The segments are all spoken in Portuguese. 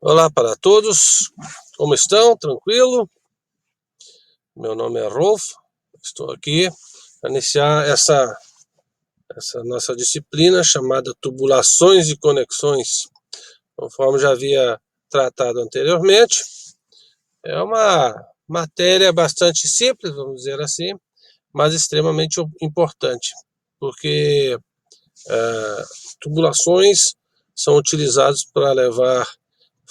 Olá para todos, como estão? Tranquilo? Meu nome é Rolf, estou aqui para iniciar essa nossa disciplina chamada Tubulações e Conexões. Conforme já havia tratado anteriormente, é uma matéria bastante simples, vamos dizer assim, mas extremamente importante, porque tubulações são utilizadas para levar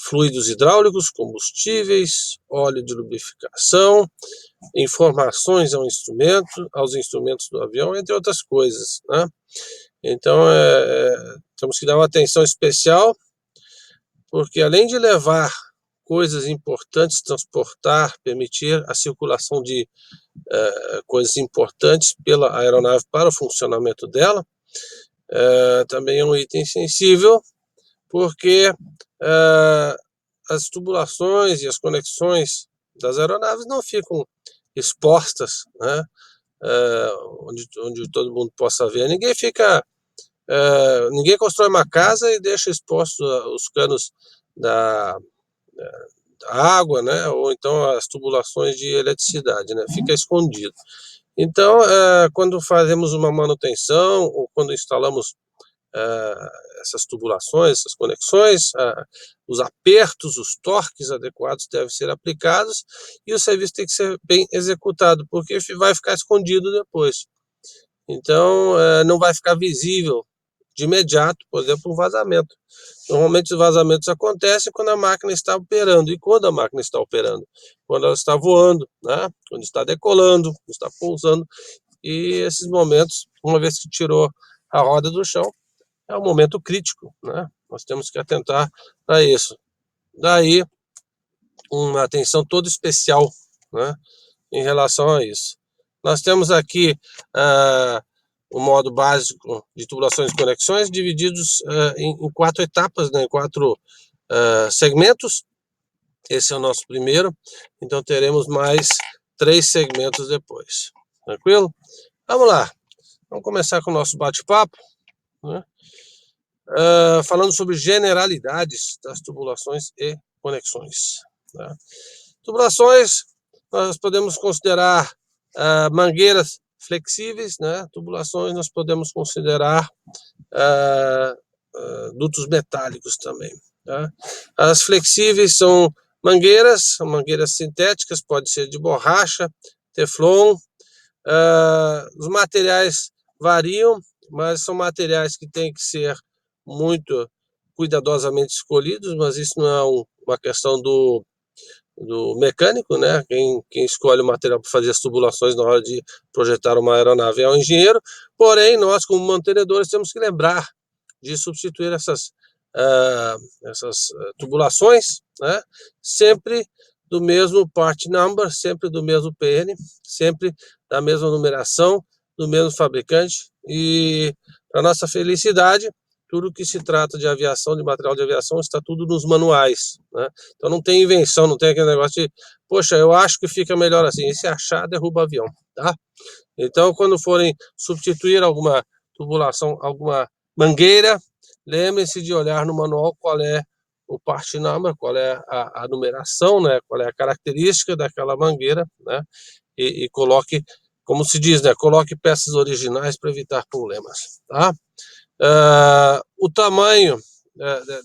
fluidos hidráulicos, combustíveis, óleo de lubrificação, informações aos instrumentos do avião, entre outras coisas, né? Então, temos que dar uma atenção especial, porque além de levar coisas importantes, transportar, permitir a circulação de coisas importantes pela aeronave para o funcionamento dela, também é um item sensível, porque as tubulações e as conexões das aeronaves não ficam expostas, né? Onde todo mundo possa ver. Ninguém constrói uma casa e deixa expostos os canos da, da água, né? Ou então as tubulações de eletricidade, né? Fica escondido. Então, quando fazemos uma manutenção ou quando instalamos essas tubulações, essas conexões, os apertos, os torques adequados devem ser aplicados e o serviço tem que ser bem executado, porque vai ficar escondido depois. Então, não vai ficar visível de imediato, por exemplo, um vazamento. Normalmente os vazamentos acontecem quando a máquina está operando. E quando a máquina está operando? Quando ela está voando, né? Quando está decolando, quando está pousando. E esses momentos, uma vez que tirou a roda do chão, é um momento crítico, né? Nós temos que atentar para isso. Daí, uma atenção toda especial, né, em relação a isso. Nós temos aqui o modo básico de tubulações e conexões, divididos em 4 etapas, né, em 4 segmentos. Esse é o nosso primeiro, então teremos mais 3 segmentos depois. Tranquilo? Vamos lá, vamos começar com o nosso bate-papo, né? Falando sobre generalidades das tubulações e conexões. Tá? Tubulações, nós podemos considerar mangueiras flexíveis, né? Tubulações nós podemos considerar dutos metálicos também. Tá? As flexíveis são mangueiras sintéticas, pode ser de borracha, teflon. Os materiais variam, mas são materiais que têm que ser muito cuidadosamente escolhidos, mas isso não é uma questão do mecânico, né? Quem escolhe o material para fazer as tubulações na hora de projetar uma aeronave é o engenheiro, porém nós como mantenedores temos que lembrar de substituir essas tubulações, né? Sempre do mesmo part number, sempre do mesmo PN, sempre da mesma numeração, do mesmo fabricante, e para nossa felicidade, tudo que se trata de aviação, de material de aviação, está tudo nos manuais, né? Então não tem invenção, não tem aquele negócio de, poxa, eu acho que fica melhor assim, e se achar, derruba o avião, tá? Então, quando forem substituir alguma tubulação, alguma mangueira, lembrem-se de olhar no manual qual é o part number, qual é a numeração, né? Qual é a característica daquela mangueira, né? E coloque, como se diz, né? Coloque peças originais para evitar problemas, tá? O tamanho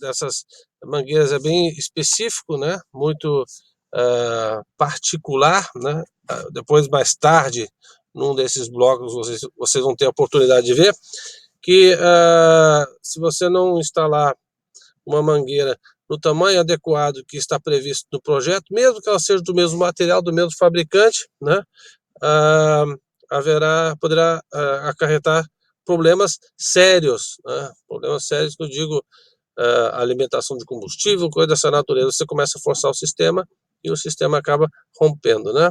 dessas mangueiras é bem específico, né? Muito particular, né? Depois, mais tarde, num desses blocos, vocês vão ter a oportunidade de ver que se você não instalar uma mangueira no tamanho adequado que está previsto no projeto, mesmo que ela seja do mesmo material, do mesmo fabricante, né? Poderá acarretar problemas sérios, né? Problemas sérios que eu digo, alimentação de combustível, coisa dessa natureza. Você começa a forçar o sistema e o sistema acaba rompendo, né?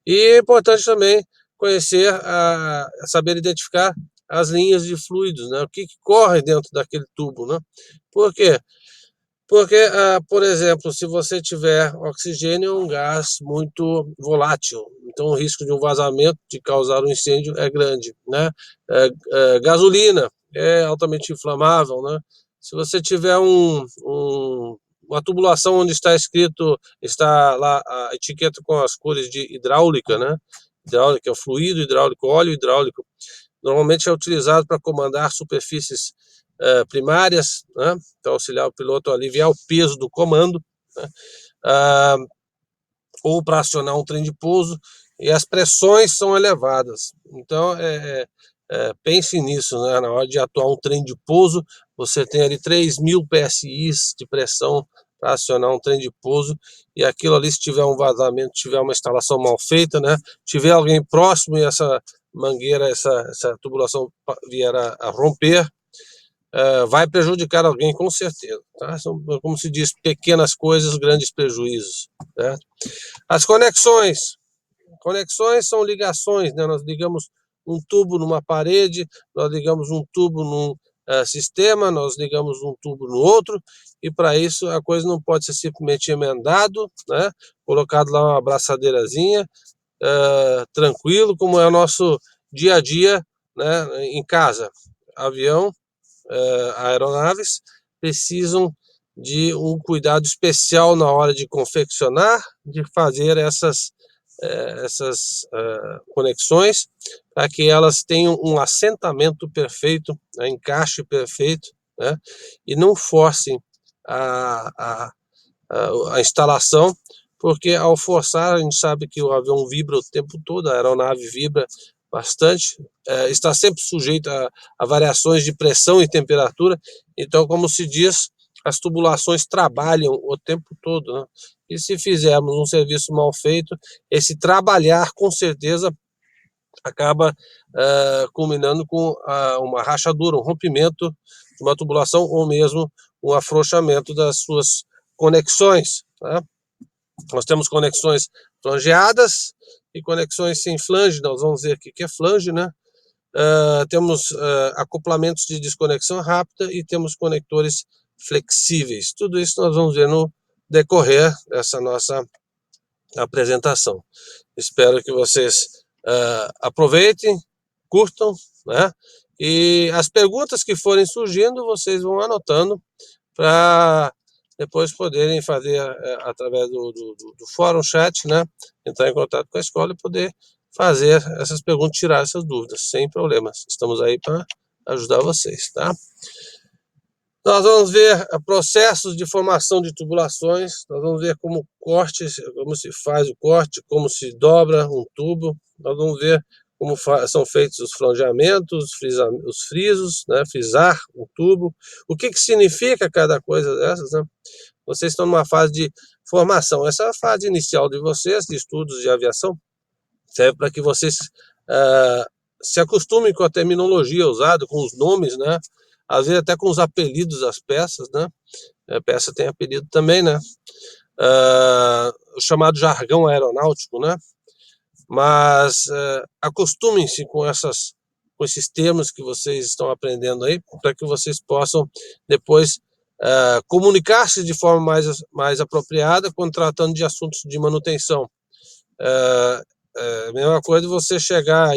E é importante também conhecer, saber identificar as linhas de fluidos, né? O que corre dentro daquele tubo, né? Por quê? Porque, por exemplo, se você tiver oxigênio, é um gás muito volátil, então o risco de um vazamento, de causar um incêndio, é grande, né? Gasolina é altamente inflamável, né? Se você tiver uma tubulação onde está lá a etiqueta com as cores de hidráulica, né? Hidráulica, fluido hidráulico, óleo hidráulico, normalmente é utilizado para comandar superfícies primárias, né? Então auxiliar o piloto a aliviar o peso do comando, né? Ou para acionar um trem de pouso, e as pressões são elevadas. Então, pense nisso, né? Na hora de atuar um trem de pouso, você tem ali 3.000 PSI de pressão para acionar um trem de pouso, e aquilo ali, se tiver um vazamento, tiver uma instalação mal feita, né? Tiver alguém próximo e essa mangueira, essa tubulação vier a romper, vai prejudicar alguém com certeza, tá? São, como se diz, pequenas coisas, grandes prejuízos, né? As conexões são ligações, né? Nós ligamos um tubo numa parede, nós ligamos um tubo num sistema, nós ligamos um tubo no outro, e para isso a coisa não pode ser simplesmente emendado, né? Colocado lá uma abraçadeirazinha, tranquilo, como é o nosso dia a dia, né? Em casa. Avião, aeronaves precisam de um cuidado especial na hora de confeccionar, de fazer essas conexões, para que elas tenham um assentamento perfeito, encaixe perfeito, né? E não forcem a, a, a instalação, porque ao forçar, a gente sabe que o avião vibra o tempo todo, a aeronave vibra bastante, está sempre sujeito a variações de pressão e temperatura, então, como se diz, as tubulações trabalham o tempo todo, né? E se fizermos um serviço mal feito, esse trabalhar, com certeza, acaba culminando com uma rachadura, um rompimento de uma tubulação, ou mesmo um afrouxamento das suas conexões, tá? Nós temos conexões flangeadas e conexões sem flange. Nós vamos ver aqui que é flange, né? Temos acoplamentos de desconexão rápida e temos conectores flexíveis. Tudo isso nós vamos ver no decorrer dessa nossa apresentação. Espero que vocês aproveitem, curtam, né? E as perguntas que forem surgindo, vocês vão anotando para depois poderem fazer através do fórum chat, né? Entrar em contato com a escola e poder fazer essas perguntas, tirar essas dúvidas, sem problemas. Estamos aí para ajudar vocês, tá? Nós vamos ver processos de formação de tubulações, nós vamos ver como se faz o corte, como se dobra um tubo, nós vamos ver como são feitos os flangeamentos, os frisos, né? Frisar um tubo, o que significa cada coisa dessas, né? Vocês estão numa fase de formação, essa é a fase inicial de vocês, de estudos de aviação, serve para que vocês se acostumem com a terminologia usada, com os nomes, né? Às vezes até com os apelidos das peças, né? A peça tem apelido também, né? O chamado jargão aeronáutico, né? Mas acostumem-se com esses termos que vocês estão aprendendo aí, para que vocês possam depois comunicar-se de forma mais apropriada quando tratando de assuntos de manutenção. A mesma coisa você chegar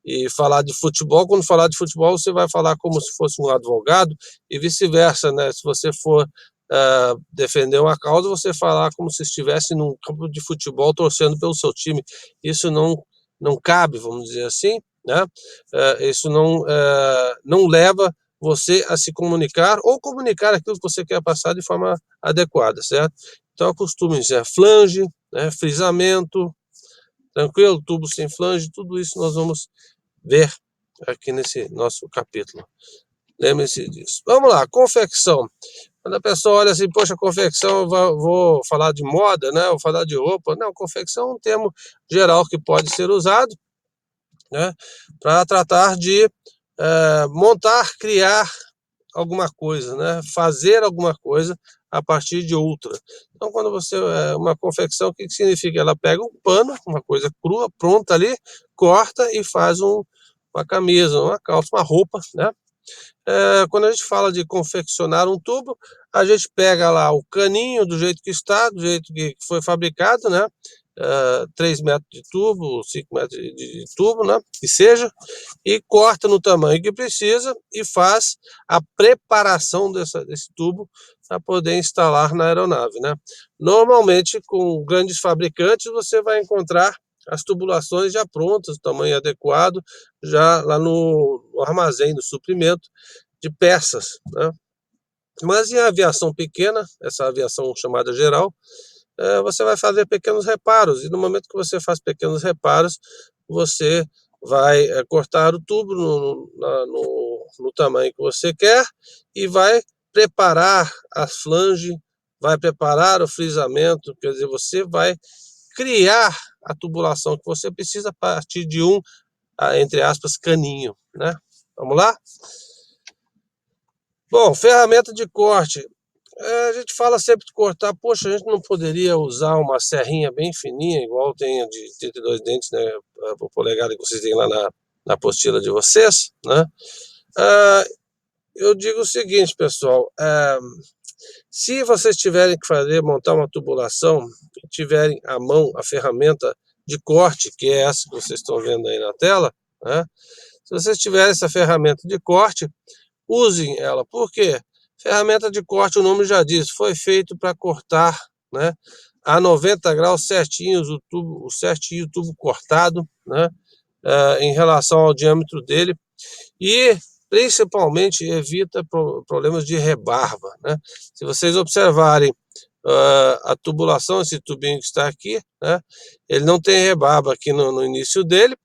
e falar de futebol. Quando falar de futebol, você vai falar como se fosse um advogado, e vice-versa, né? Se você for defender uma causa, você falar como se estivesse num campo de futebol torcendo pelo seu time. Isso não cabe, vamos dizer assim, né? Isso não leva você a se comunicar ou comunicar aquilo que você quer passar de forma adequada, certo? Então acostume-se a flange, né? Frisamento, tranquilo, tubo sem flange, tudo isso nós vamos ver aqui nesse nosso capítulo. Lembre-se disso. Vamos lá, confecção. Quando a pessoa olha assim, poxa, confecção, eu vou falar de moda, né? Vou falar de roupa. Não, confecção é um termo geral que pode ser usado, né? Para tratar de montar, criar alguma coisa, né? Fazer alguma coisa a partir de outra. Então, quando uma confecção, o que significa? Ela pega um pano, uma coisa crua, pronta ali, corta e faz uma camisa, uma calça, uma roupa, né? Quando a gente fala de confeccionar um tubo, a gente pega lá o caninho do jeito que está, do jeito que foi fabricado, né? 3 metros de tubo, 5 metros de tubo, né, que seja, e corta no tamanho que precisa e faz a preparação desse tubo para poder instalar na aeronave, né. Normalmente, com grandes fabricantes, você vai encontrar as tubulações já prontas, tamanho adequado, já lá no armazém, no suprimento de peças, né. Mas em aviação pequena, essa aviação chamada geral, você vai fazer pequenos reparos, e no momento que você faz pequenos reparos, você vai cortar o tubo no tamanho que você quer e vai preparar a flange, vai preparar o frisamento, quer dizer, você vai criar a tubulação que você precisa a partir de um, entre aspas, caninho, né? Vamos lá? Bom, ferramenta de corte. A gente fala sempre de cortar, poxa, a gente não poderia usar uma serrinha bem fininha, igual tem a de 32 dentes, né, o polegada que vocês têm lá na apostila de vocês, né? Ah, eu digo o seguinte, pessoal, se vocês tiverem que montar uma tubulação, e tiverem à mão a ferramenta de corte, que é essa que vocês estão vendo aí na tela, né? Se vocês tiverem essa ferramenta de corte, usem ela. Por quê? Ferramenta de corte, o nome já diz, foi feito para cortar, né, a 90 graus certinhos o tubo cortado, né, em relação ao diâmetro dele, e principalmente evita problemas de rebarba, né. Se vocês observarem a tubulação, esse tubinho que está aqui, né, ele não tem rebarba aqui no início dele,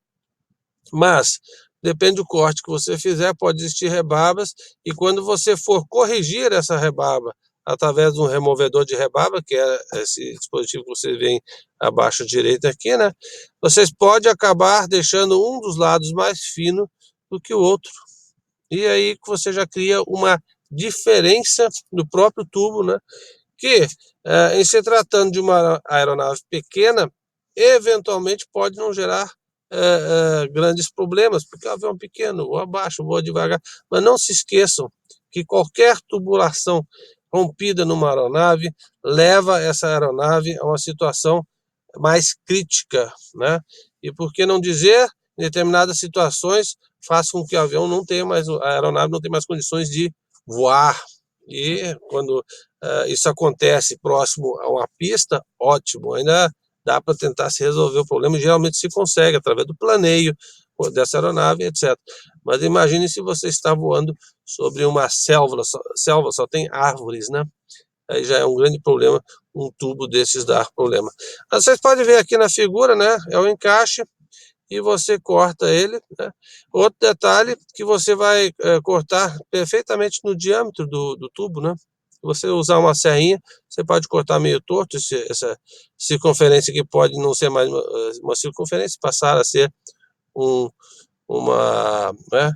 mas depende do corte que você fizer, pode existir rebarbas, e quando você for corrigir essa rebarba através de um removedor de rebarba, que é esse dispositivo que você vê abaixo à direita aqui, né, vocês podem acabar deixando um dos lados mais fino do que o outro. E aí que você já cria uma diferença no próprio tubo, né, que, em se tratando de uma aeronave pequena, eventualmente pode não gerar grandes problemas, porque o avião é pequeno, voa abaixo, voa devagar, mas não se esqueçam que qualquer tubulação rompida numa aeronave leva essa aeronave a uma situação mais crítica, né? E por que não dizer, em determinadas situações, faz com que o avião não tenha mais, a aeronave não tenha mais condições de voar. E quando isso acontece próximo a uma pista, ótimo, ainda dá para tentar se resolver o problema, e geralmente se consegue, através do planeio dessa aeronave, etc. Mas imagine se você está voando sobre uma selva só tem árvores, né? Aí já é um grande problema, um tubo desses dar problema. Vocês podem ver aqui na figura, né? É o encaixe, e você corta ele, né? Outro detalhe, que você vai cortar perfeitamente no diâmetro do tubo, né? Se você usar uma serrinha, você pode cortar meio torto, essa circunferência que pode não ser mais uma circunferência, passar a ser um, né,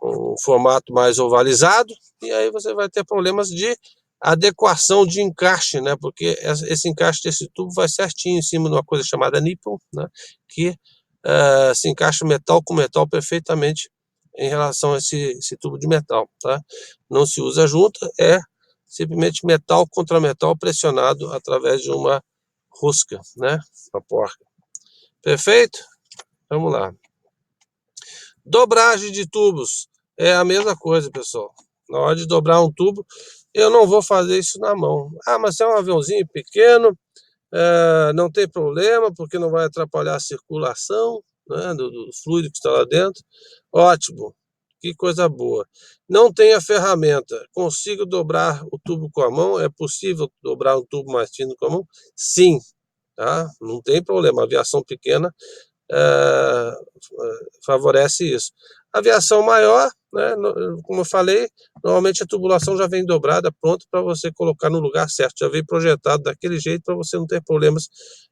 um formato mais ovalizado, e aí você vai ter problemas de adequação de encaixe, né? Porque esse encaixe desse tubo vai certinho em cima de uma coisa chamada nipple, né? Que se encaixa metal com metal perfeitamente em relação a esse tubo de metal, tá? Não se usa junta, é simplesmente metal contra metal pressionado através de uma rosca, né? Uma porca. Perfeito? Vamos lá. Dobragem de tubos é a mesma coisa, pessoal. Na hora de dobrar um tubo, eu não vou fazer isso na mão. Ah, mas é um aviãozinho pequeno, não tem problema, porque não vai atrapalhar a circulação, né, do fluido que está lá dentro. Ótimo, que coisa boa. Não tem a ferramenta, consigo dobrar o tubo com a mão? É possível dobrar um tubo mais fino com a mão? Sim, tá? Não tem problema, aviação pequena favorece isso. Aviação maior, né, como eu falei, normalmente a tubulação já vem dobrada, pronta para você colocar no lugar certo, já vem projetado daquele jeito para você não ter problemas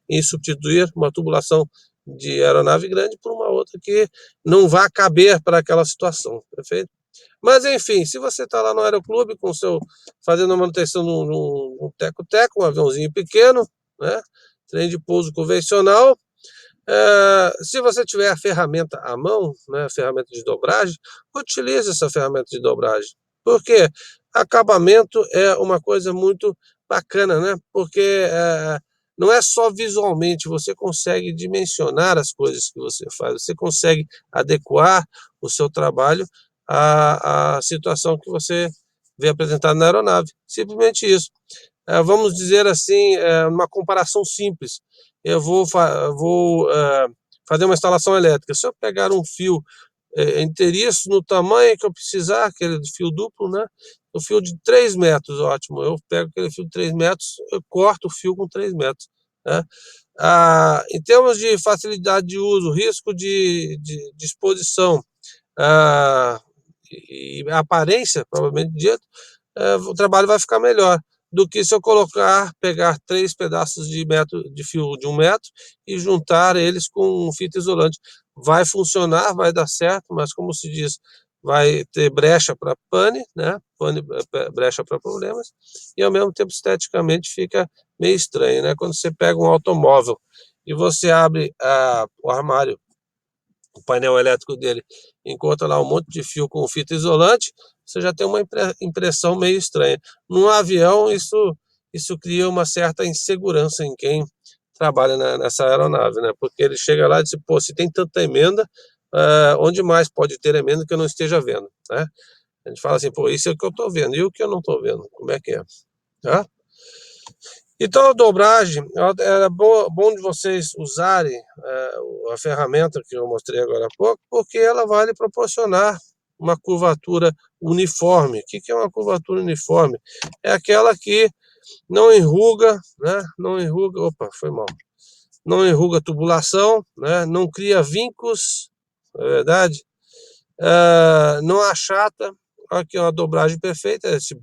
em substituir uma tubulação de aeronave grande por uma outra que não vai caber para aquela situação, perfeito? Mas enfim, se você está lá no aeroclube com fazendo a manutenção num teco-teco, um aviãozinho pequeno, né, trem de pouso convencional, se você tiver a ferramenta à mão, né, a ferramenta de dobragem, utilize essa ferramenta de dobragem. Porque acabamento é uma coisa muito bacana, né? Porque não é só visualmente, você consegue dimensionar as coisas que você faz, você consegue adequar o seu trabalho à situação que você vê apresentada na aeronave. Simplesmente isso. Vamos dizer assim, uma comparação simples. Eu vou fazer uma instalação elétrica. Se eu pegar um fio inteiriço no tamanho que eu precisar, aquele fio duplo, né? O fio de 3 metros, ótimo. Eu pego aquele fio de 3 metros, eu corto o fio com 3 metros. Né? Em termos de facilidade de uso, risco de exposição e aparência, provavelmente dito, o trabalho vai ficar melhor do que se eu pegar 3 pedaços de fio de 1 metro e juntar eles com fita isolante. Vai funcionar, vai dar certo, mas como se diz, vai ter brecha para pane, né? Brecha para problemas, e ao mesmo tempo esteticamente fica meio estranho, né? Quando você pega um automóvel e você abre o armário, o painel elétrico dele, encontra lá um monte de fio com fita isolante, você já tem uma impressão meio estranha. Num avião, isso cria uma certa insegurança em quem trabalha nessa aeronave, né? Porque ele chega lá e diz, pô, se tem tanta emenda, onde mais pode ter emenda que eu não esteja vendo, né? A gente fala assim, pô, isso é o que eu estou vendo, e o que eu não estou vendo? Como é que é? Tá? Então, a dobragem, era bom de vocês usarem a ferramenta que eu mostrei agora há pouco, porque ela vai lhe proporcionar uma curvatura uniforme. O que é uma curvatura uniforme? É aquela que não enruga, né? Não enruga, opa, foi mal. Não enruga a tubulação, né? Não cria vincos, não é verdade? Não achata. Aqui é uma dobragem perfeita, esse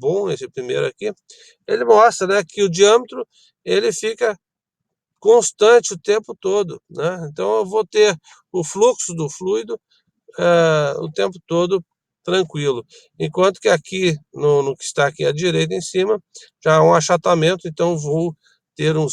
primeiro aqui. Ele mostra, né, que o diâmetro ele fica constante o tempo todo, né? Então eu vou ter o fluxo do fluido o tempo todo tranquilo. Enquanto que aqui, no que está aqui à direita em cima, já há um achatamento, então vou ter uma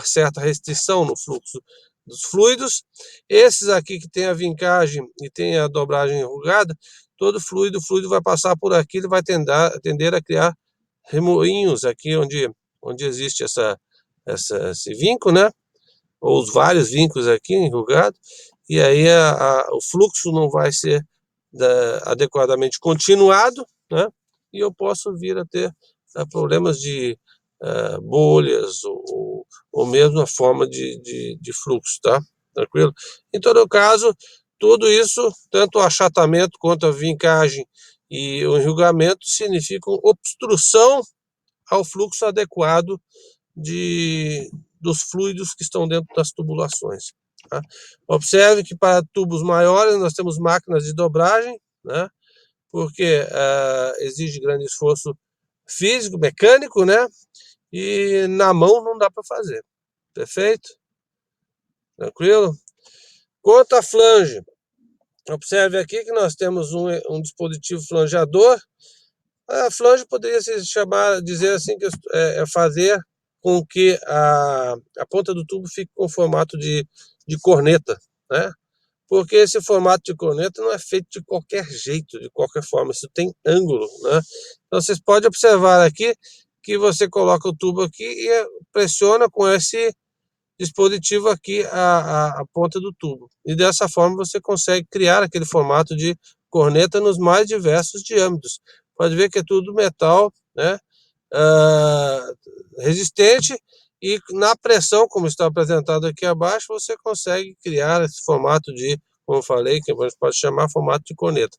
certa restrição no fluxo dos fluidos. Esses aqui que tem a vincagem e tem a dobragem enrugada, todo o fluido vai passar por aqui, ele vai tender a criar remoinhos aqui onde existe esse vinco, né? Ou os vários vincos aqui enrugados, e aí o fluxo não vai ser adequadamente continuado, né? E eu posso vir a ter problemas de bolhas ou mesmo a forma de fluxo, tá? Tranquilo? Em todo caso, tudo isso, tanto o achatamento quanto a vincagem e o enrugamento, significam obstrução ao fluxo adequado dos fluidos que estão dentro das tubulações. Tá? Observe que para tubos maiores nós temos máquinas de dobragem, né? Porque exige grande esforço físico, mecânico, né? E na mão não dá para fazer. Perfeito? Tranquilo? Quanto à flange, observe aqui que nós temos um dispositivo flangeador. A flange poderia se dizer assim, que é fazer com que a ponta do tubo fique com formato de corneta, né? Porque esse formato de corneta não é feito de qualquer jeito, de qualquer forma, isso tem ângulo, né? Então vocês podem observar aqui que você coloca o tubo aqui e pressiona com esse dispositivo aqui a ponta do tubo. E dessa forma você consegue criar aquele formato de corneta nos mais diversos diâmetros. Pode ver que é tudo metal, né? Resistente, e na pressão, como está apresentado aqui abaixo, você consegue criar esse formato como eu falei, que a gente pode chamar formato de corneta.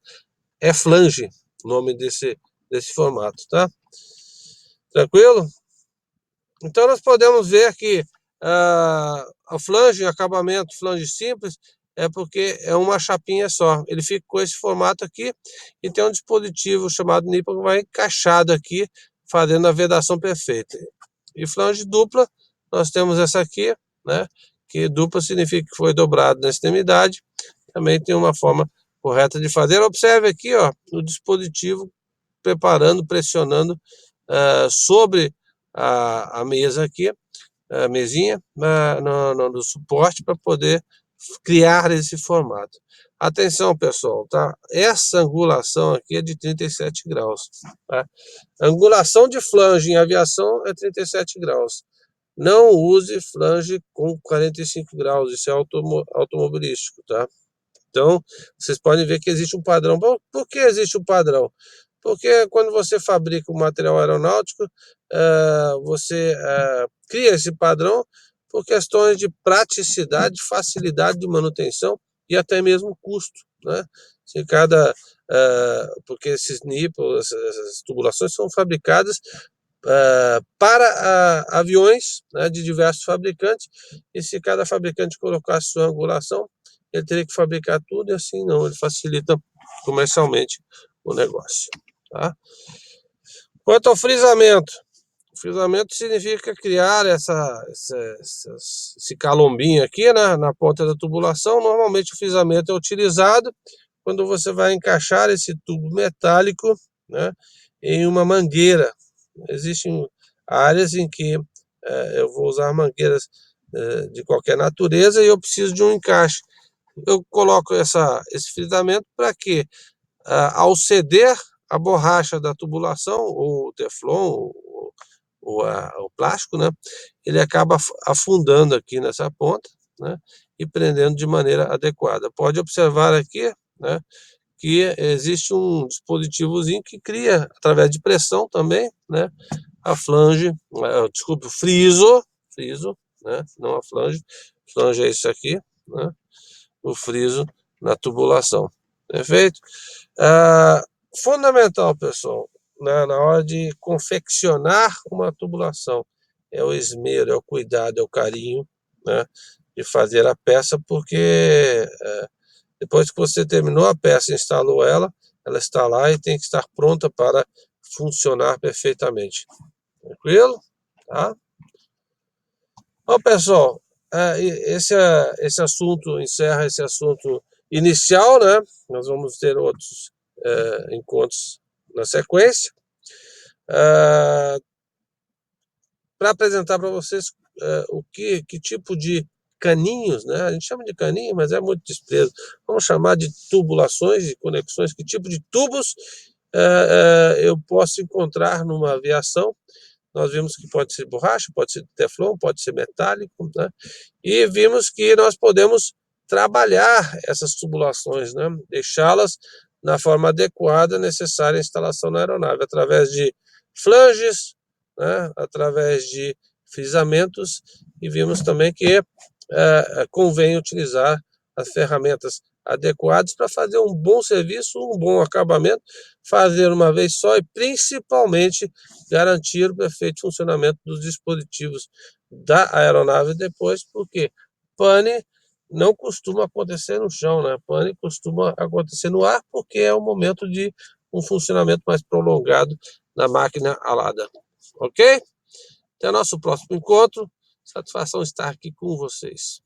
É flange o nome desse formato, tá? Tranquilo? Então nós podemos ver que a flange, acabamento flange simples, é porque é uma chapinha só. Ele fica com esse formato aqui e tem um dispositivo chamado nipa que vai encaixado aqui, fazendo a vedação perfeita. E flange dupla, nós temos essa aqui, né? Que dupla significa que foi dobrado na extremidade. Também tem uma forma correta de fazer. Observe aqui, ó, o dispositivo preparando, pressionando sobre a mesa aqui, a mesinha, no suporte para poder criar esse formato. Atenção, pessoal, tá? Essa angulação aqui é de 37 graus. Tá? A angulação de flange em aviação é 37 graus. não use flange com 45 graus, isso é automobilístico, tá? Então, vocês podem ver que existe um padrão. Por que existe um padrão? Porque quando você fabrica um material aeronáutico, você cria esse padrão por questões de praticidade, facilidade de manutenção e até mesmo custo, né? Se cada, porque esses nipples, essas tubulações são fabricadas para aviões, né, de diversos fabricantes, e se cada fabricante colocasse sua angulação, ele teria que fabricar tudo, e assim não, ele facilita comercialmente o negócio. Tá? Quanto ao frisamento, o frisamento significa criar esse calombinho aqui, né, na ponta da tubulação. Normalmente o frisamento é utilizado quando você vai encaixar esse tubo metálico, né, em uma mangueira. Existem áreas em que eu vou usar mangueiras de qualquer natureza e eu preciso de um encaixe. Eu coloco esse frisamento para que, ao ceder a borracha da tubulação, ou o teflon, o plástico, né, ele acaba afundando aqui nessa ponta, né, e prendendo de maneira adequada. Pode observar aqui, né, que existe um dispositivozinho que cria, através de pressão também, né, a flange, desculpe, o friso, né, não a flange. Flange é isso aqui, né, o friso na tubulação. Perfeito? Fundamental, pessoal, né, na hora de confeccionar uma tubulação, é o esmero, é o cuidado, é o carinho, né, de fazer a peça, porque depois que você terminou a peça e instalou ela, ela está lá e tem que estar pronta para funcionar perfeitamente. Tranquilo? Tá? Bom, pessoal, esse assunto encerra esse assunto inicial, né? Nós vamos ter outros encontros na sequência. Para apresentar para vocês que tipo de caninhos, né? A gente chama de caninho, mas é muito desprezo. Vamos chamar de tubulações e conexões. Que tipo de tubos eu posso encontrar numa aviação? Nós vimos que pode ser borracha, pode ser teflon, pode ser metálico, né? E vimos que nós podemos trabalhar essas tubulações, né? Deixá-las na forma adequada necessária à instalação na aeronave, através de flanges, né? Através de frisamentos, e vimos também que convém utilizar as ferramentas adequadas para fazer um bom serviço, um bom acabamento, fazer uma vez só e principalmente garantir o perfeito funcionamento dos dispositivos da aeronave depois, porque pane não costuma acontecer no chão, né? Pane costuma acontecer no ar, porque é o momento de um funcionamento mais prolongado da máquina alada. Ok? Até o nosso próximo encontro. Satisfação estar aqui com vocês.